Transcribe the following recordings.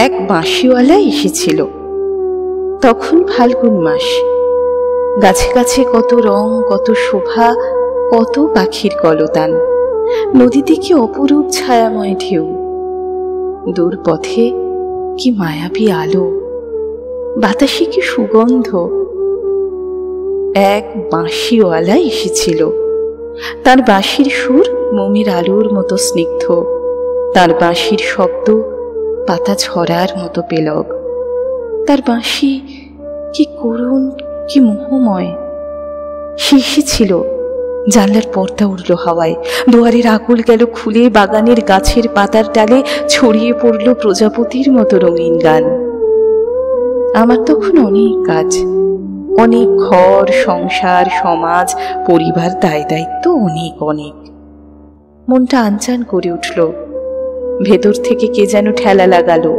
এক বাঁশিওয়ালা এসেছিল। তখন ফাল্গুন মাস, গাছে গাছে কত রং, কত শোভা, কত পাখির কলতান, নদীতে কি অপরূপ ছায়াময় ঢেউ, দূর পথে কি মায়াবী আলো, বাতাসে কি সুগন্ধ। এক বাঁশিওয়ালা এসেছিল। তার বাঁশির সুর মোমের আলোর মতো স্নিগ্ধ, তার বাঁশির শব্দ পাতা ঝরার মতো পেলব। তার বাঁশি কি করুণ, কি মোহময়। সে এসেছিল। জানলার পর্দা উড়ল হাওয়ায়, দুয়ারের আকুল গেল খুলে, বাগানের গাছের পাতার ডালে ছড়িয়ে পড়ল প্রজাপতির মতো রঙিন গান। আমার তখন অনেক কাজ, অনেক ঘর, সংসার, সমাজ, পরিবার, দায় দায়িত্ব অনেক অনেক। মনটা আনচান করে উঠল। ভেতর থেকে কে যেন ঠেলা লাগালো,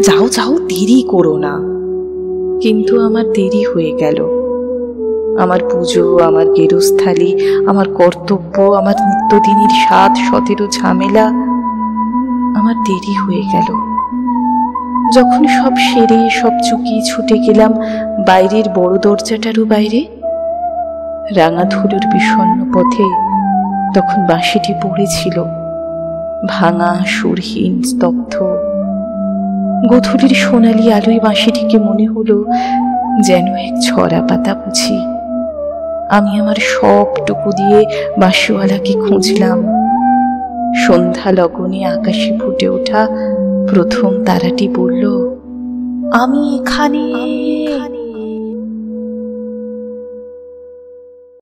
যাও যাও, দেরি করো না। কিন্তু আমার দেরি হয়ে গেল। আমার পুজো, আমার গেরস্থালি, আমার কর্তব্য, আমার নিত্যদিনের 7-17 ঝামেলা, আমার দেরি হয়ে গেল। যখন সব সেরে, সব চুকিয়ে ছুটে গেলাম বাইরের বড় দরজাটারও বাইরে, রাঙা ধুলোর বিষণ্ণ পথে তখন বাঁশিটি পড়েছিল, ভাঙা, সুরহীন, স্তব্ধ। গোধূলির সোনালি আলোয় বাঁশিটিকে মনে হলো যেন এক ঝরা পাতা বুঝি। আমি আমার সবটুকু দিয়ে বাঁশিওয়ালাকে খুঁজলাম। সন্ধ্যা লগনে আকাশে ফুটে ওঠা প্রথম তারাটি বলল, আমি এখানে।